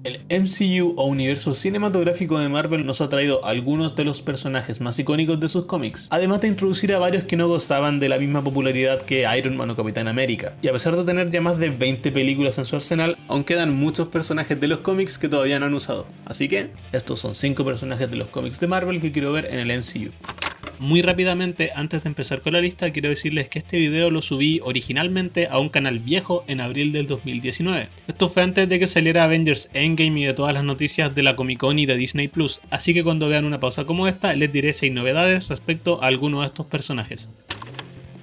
El MCU o universo cinematográfico de Marvel nos ha traído algunos de los personajes más icónicos de sus cómics, además de introducir a varios que no gozaban de la misma popularidad que Iron Man o Capitán América. Y a pesar de tener ya más de 20 películas en su arsenal, aún quedan muchos personajes de los cómics que todavía no han usado. Así que, estos son 5 personajes de los cómics de Marvel que quiero ver en el MCU. Muy rápidamente, antes de empezar con la lista, quiero decirles que este video lo subí originalmente a un canal viejo en abril del 2019. Esto fue antes de que saliera Avengers Endgame y de todas las noticias de la Comic Con y de Disney Plus, así que cuando vean una pausa como esta, les diré si hay novedades respecto a alguno de estos personajes.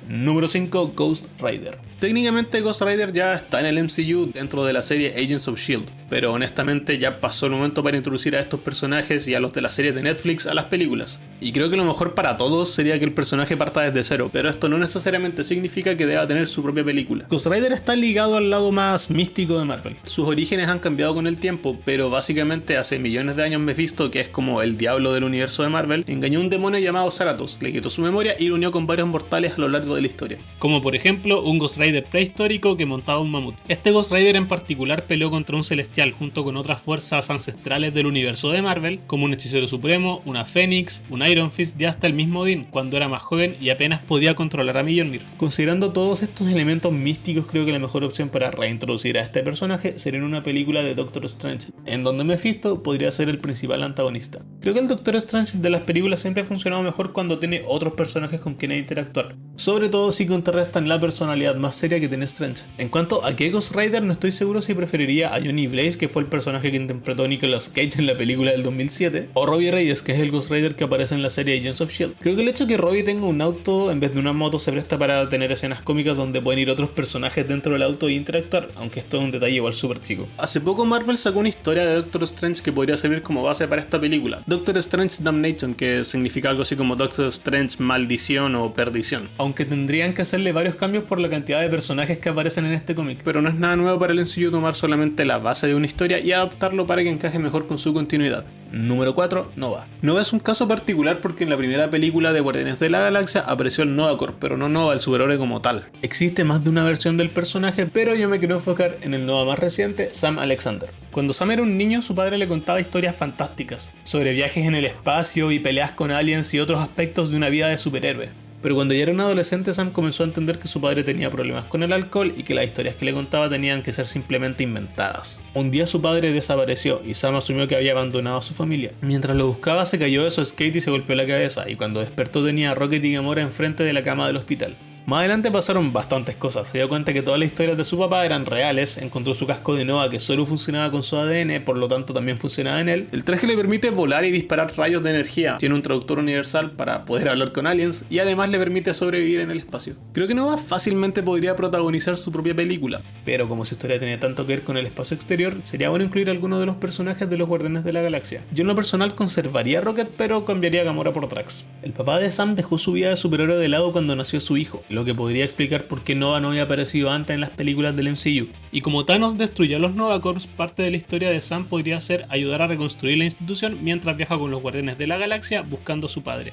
Número 5. Ghost Rider. Técnicamente Ghost Rider ya está en el MCU dentro de la serie Agents of S.H.I.E.L.D., pero honestamente ya pasó el momento para introducir a estos personajes y a los de la serie de Netflix a las películas. Y creo que lo mejor para todos sería que el personaje parta desde cero, pero esto no necesariamente significa que deba tener su propia película. Ghost Rider está ligado al lado más místico de Marvel. Sus orígenes han cambiado con el tiempo, pero básicamente hace millones de años Mephisto, que es como el diablo del universo de Marvel, engañó a un demonio llamado Zarathos, le quitó su memoria y lo unió con varios mortales a lo largo de la historia. Como por ejemplo un Ghost Rider prehistórico que montaba un mamut. Este Ghost Rider en particular peleó contra un celestial junto con otras fuerzas ancestrales del universo de Marvel, como un hechicero supremo, una Fénix, un Iron Fist y hasta el mismo Odin cuando era más joven y apenas podía controlar a Mjolnir. Considerando todos estos elementos místicos, creo que la mejor opción para reintroducir a este personaje sería en una película de Doctor Strange, en donde Mephisto podría ser el principal antagonista. Creo que el Doctor Strange de las películas siempre ha funcionado mejor cuando tiene otros personajes con quienes interactuar, sobre todo si contrarrestan la personalidad más seria que tiene Strange. En cuanto a qué Ghost Rider, no estoy seguro si preferiría a Johnny Blaze, que fue el personaje que interpretó Nicolas Cage en la película del 2007, o Robbie Reyes, que es el Ghost Rider que aparece en la serie Agents of S.H.I.E.L.D. Creo que el hecho de que Robbie tenga un auto en vez de una moto se presta para tener escenas cómicas donde pueden ir otros personajes dentro del auto e interactuar, aunque esto es un detalle igual súper chico. Hace poco Marvel sacó una historia de Doctor Strange que podría servir como base para esta película, Doctor Strange Damnation, que significa algo así como Doctor Strange Maldición o Perdición, aunque tendrían que hacerle varios cambios por la cantidad de personajes que aparecen en este cómic, pero no es nada nuevo para el MCU tomar solamente la base de una historia y adaptarlo para que encaje mejor con su continuidad. Número 4. Nova. Nova es un caso particular porque en la primera película de Guardianes de la Galaxia apareció el Nova Corps, pero no Nova, el superhéroe como tal. Existe más de una versión del personaje, pero yo me quiero enfocar en el Nova más reciente, Sam Alexander. Cuando Sam era un niño, su padre le contaba historias fantásticas sobre viajes en el espacio y peleas con aliens y otros aspectos de una vida de superhéroe. Pero cuando ya era un adolescente, Sam comenzó a entender que su padre tenía problemas con el alcohol y que las historias que le contaba tenían que ser simplemente inventadas. Un día su padre desapareció y Sam asumió que había abandonado a su familia. Mientras lo buscaba, se cayó de su skate y se golpeó la cabeza, y cuando despertó tenía a Rocket y Gamora enfrente de la cama del hospital. Más adelante pasaron bastantes cosas, se dio cuenta que todas las historias de su papá eran reales, encontró su casco de Nova que solo funcionaba con su ADN, por lo tanto también funcionaba en él. El traje le permite volar y disparar rayos de energía, tiene un traductor universal para poder hablar con aliens y además le permite sobrevivir en el espacio. Creo que Nova fácilmente podría protagonizar su propia película, pero como su historia tenía tanto que ver con el espacio exterior, sería bueno incluir algunos de los personajes de los Guardianes de la Galaxia. Yo en lo personal conservaría a Rocket, pero cambiaría a Gamora por Drax. El papá de Sam dejó su vida de superhéroe de lado cuando nació su hijo, lo que podría explicar por qué Nova no había aparecido antes en las películas del MCU. Y como Thanos destruyó a los Nova Corps, parte de la historia de Sam podría ser ayudar a reconstruir la institución mientras viaja con los Guardianes de la Galaxia buscando a su padre.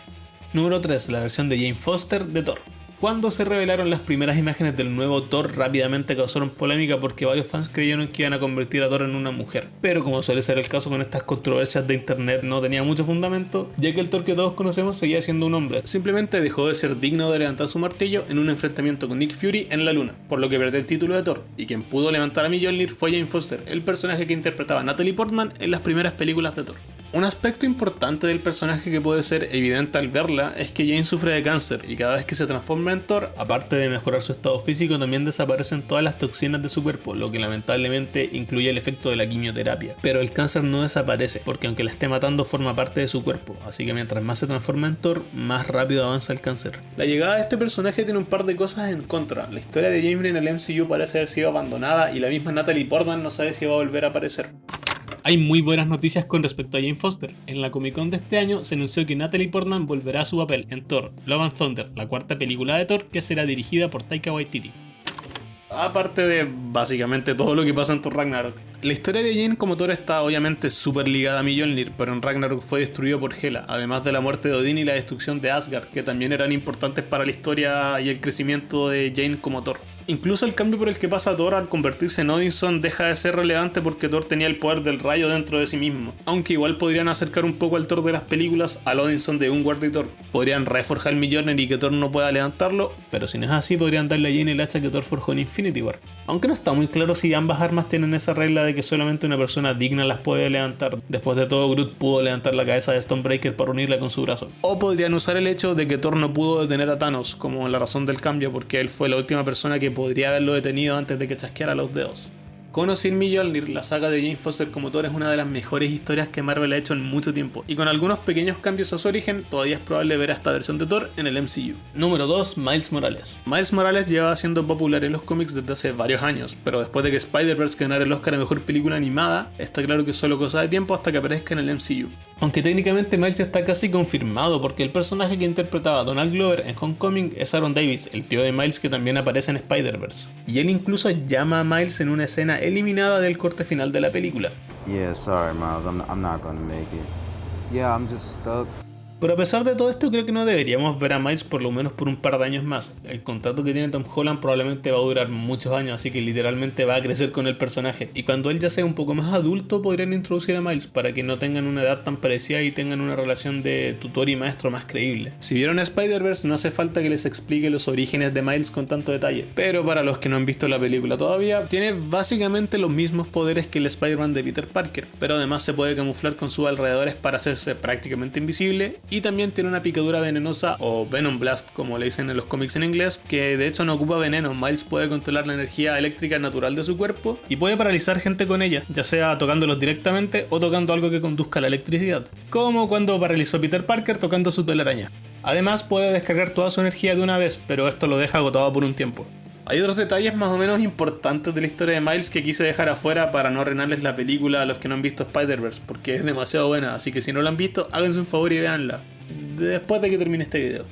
Número 3. La versión de Jane Foster de Thor. Cuando se revelaron las primeras imágenes del nuevo Thor, rápidamente causaron polémica porque varios fans creyeron que iban a convertir a Thor en una mujer. Pero como suele ser el caso con estas controversias de internet, no tenía mucho fundamento, ya que el Thor que todos conocemos seguía siendo un hombre. Simplemente dejó de ser digno de levantar su martillo en un enfrentamiento con Nick Fury en la luna, por lo que perdió el título de Thor. Y quien pudo levantar a Mjolnir fue Jane Foster, el personaje que interpretaba a Natalie Portman en las primeras películas de Thor. Un aspecto importante del personaje que puede ser evidente al verla es que Jane sufre de cáncer y cada vez que se transforma en Thor, aparte de mejorar su estado físico, también desaparecen todas las toxinas de su cuerpo, lo que lamentablemente incluye el efecto de la quimioterapia. Pero el cáncer no desaparece, porque aunque la esté matando forma parte de su cuerpo, así que mientras más se transforma en Thor, más rápido avanza el cáncer. La llegada de este personaje tiene un par de cosas en contra. La historia de Jane en el MCU parece haber sido abandonada y la misma Natalie Portman no sabe si va a volver a aparecer. Hay muy buenas noticias con respecto a Jane Foster. En la Comic Con de este año se anunció que Natalie Portman volverá a su papel en Thor: Love and Thunder, la cuarta película de Thor, que será dirigida por Taika Waititi. Aparte de básicamente todo lo que pasa en Thor Ragnarok. La historia de Jane como Thor está obviamente súper ligada a Mjolnir, pero en Ragnarok fue destruido por Hela, además de la muerte de Odín y la destrucción de Asgard, que también eran importantes para la historia y el crecimiento de Jane como Thor. Incluso el cambio por el que pasa Thor al convertirse en Odinson deja de ser relevante porque Thor tenía el poder del rayo dentro de sí mismo, aunque igual podrían acercar un poco al Thor de las películas al Odinson de Unward y Thor. Podrían reforjar Mjolnir y que Thor no pueda levantarlo, pero si no es así podrían darle a Jane el hacha que Thor forjó en Infinity War. Aunque no está muy claro si ambas armas tienen esa regla de que solamente una persona digna las puede levantar. Después de todo, Groot pudo levantar la cabeza de Stonebreaker para unirla con su brazo. O podrían usar el hecho de que Thor no pudo detener a Thanos como la razón del cambio, porque él fue la última persona que podría haberlo detenido antes de que chasqueara los dedos. Con o sin Mjolnir, la saga de Jane Foster como Thor es una de las mejores historias que Marvel ha hecho en mucho tiempo, y con algunos pequeños cambios a su origen, todavía es probable ver a esta versión de Thor en el MCU. Número 2. Miles Morales. Miles Morales lleva siendo popular en los cómics desde hace varios años, pero después de que Spider-Verse ganara el Oscar a Mejor Película Animada, está claro que es solo cosa de tiempo hasta que aparezca en el MCU. Aunque técnicamente Miles ya está casi confirmado porque el personaje que interpretaba a Donald Glover en Homecoming es Aaron Davis, el tío de Miles que también aparece en Spider-Verse. Y él incluso llama a Miles en una escena eliminada del corte final de la película. Yeah, sorry Miles, I'm not gonna make it. Yeah, I'm just stuck. Pero a pesar de todo esto, creo que no deberíamos ver a Miles por lo menos por un par de años más. El contrato que tiene Tom Holland probablemente va a durar muchos años, así que literalmente va a crecer con el personaje. Y cuando él ya sea un poco más adulto, podrían introducir a Miles para que no tengan una edad tan parecida y tengan una relación de tutor y maestro más creíble. Si vieron a Spider-Verse, no hace falta que les explique los orígenes de Miles con tanto detalle. Pero para los que no han visto la película todavía, tiene básicamente los mismos poderes que el Spider-Man de Peter Parker, pero además se puede camuflar con sus alrededores para hacerse prácticamente invisible. Y también tiene una picadura venenosa o Venom Blast, como le dicen en los cómics en inglés, que de hecho no ocupa veneno. Miles puede controlar la energía eléctrica natural de su cuerpo y puede paralizar gente con ella, ya sea tocándolos directamente o tocando algo que conduzca a la electricidad, como cuando paralizó a Peter Parker tocando su telaraña. Además puede descargar toda su energía de una vez, pero esto lo deja agotado por un tiempo. Hay otros detalles más o menos importantes de la historia de Miles que quise dejar afuera para no arruinarles la película a los que no han visto Spider-Verse, porque es demasiado buena, así que si no la han visto, háganse un favor y véanla después de que termine este video.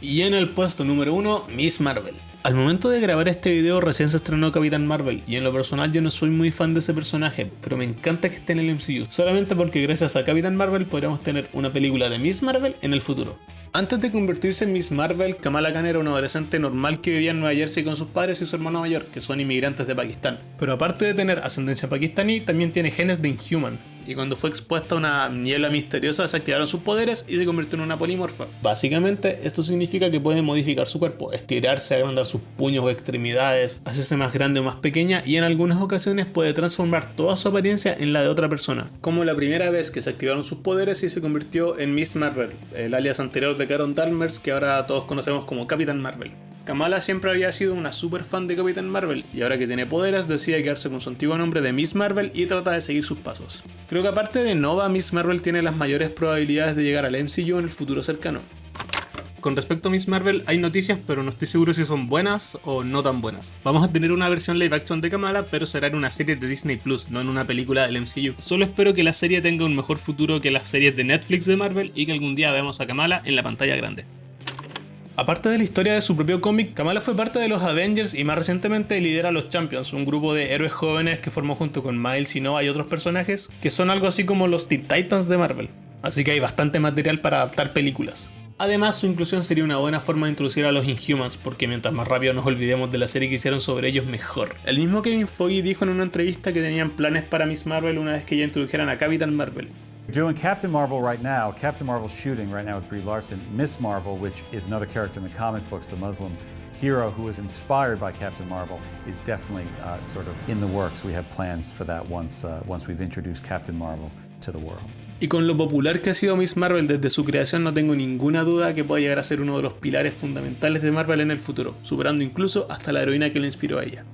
Y en el puesto número 1, Miss Marvel. Al momento de grabar este video recién se estrenó Capitán Marvel, y en lo personal yo no soy muy fan de ese personaje, pero me encanta que esté en el MCU, solamente porque gracias a Capitán Marvel podríamos tener una película de Miss Marvel en el futuro. Antes de convertirse en Miss Marvel, Kamala Khan era una adolescente normal que vivía en Nueva Jersey con sus padres y su hermano mayor, que son inmigrantes de Pakistán. Pero aparte de tener ascendencia pakistaní, también tiene genes de Inhuman. Y cuando fue expuesta a una niebla misteriosa se activaron sus poderes y se convirtió en una polimorfa. Básicamente, esto significa que puede modificar su cuerpo, estirarse, agrandar sus puños o extremidades, hacerse más grande o más pequeña y en algunas ocasiones puede transformar toda su apariencia en la de otra persona. Como la primera vez que se activaron sus poderes y se convirtió en Miss Marvel, el alias anterior de Carol Danvers que ahora todos conocemos como Capitán Marvel. Kamala siempre había sido una super fan de Capitán Marvel y ahora que tiene poderes decide quedarse con su antiguo nombre de Miss Marvel y trata de seguir sus pasos. Creo que aparte de Nova, Miss Marvel tiene las mayores probabilidades de llegar al MCU en el futuro cercano. Con respecto a Miss Marvel hay noticias, pero no estoy seguro si son buenas o no tan buenas. Vamos a tener una versión live action de Kamala, pero será en una serie de Disney Plus, no en una película del MCU. Solo espero que la serie tenga un mejor futuro que las series de Netflix de Marvel y que algún día veamos a Kamala en la pantalla grande. Aparte de la historia de su propio cómic, Kamala fue parte de los Avengers y más recientemente lidera los Champions, un grupo de héroes jóvenes que formó junto con Miles y Nova y otros personajes, que son algo así como los Teen Titans de Marvel. Así que hay bastante material para adaptar películas. Además, su inclusión sería una buena forma de introducir a los Inhumans, porque mientras más rápido nos olvidemos de la serie que hicieron sobre ellos, mejor. El mismo Kevin Feige dijo en una entrevista que tenían planes para Miss Marvel una vez que ya introdujeran a Capitán Marvel. We're doing Captain Marvel right now. Captain Marvel's shooting right now with Brie Larson. Miss Marvel, which is another character in the comic books, the Muslim hero who was inspired by Captain Marvel, is definitely sort of in the works. We have plans for that once we've introduced Captain Marvel to the world. Y con lo popular que ha sido Miss Marvel desde su creación, no tengo ninguna duda que pueda llegar a ser uno de los pilares fundamentales de Marvel en el futuro, superando incluso hasta la heroína que le inspiró a ella.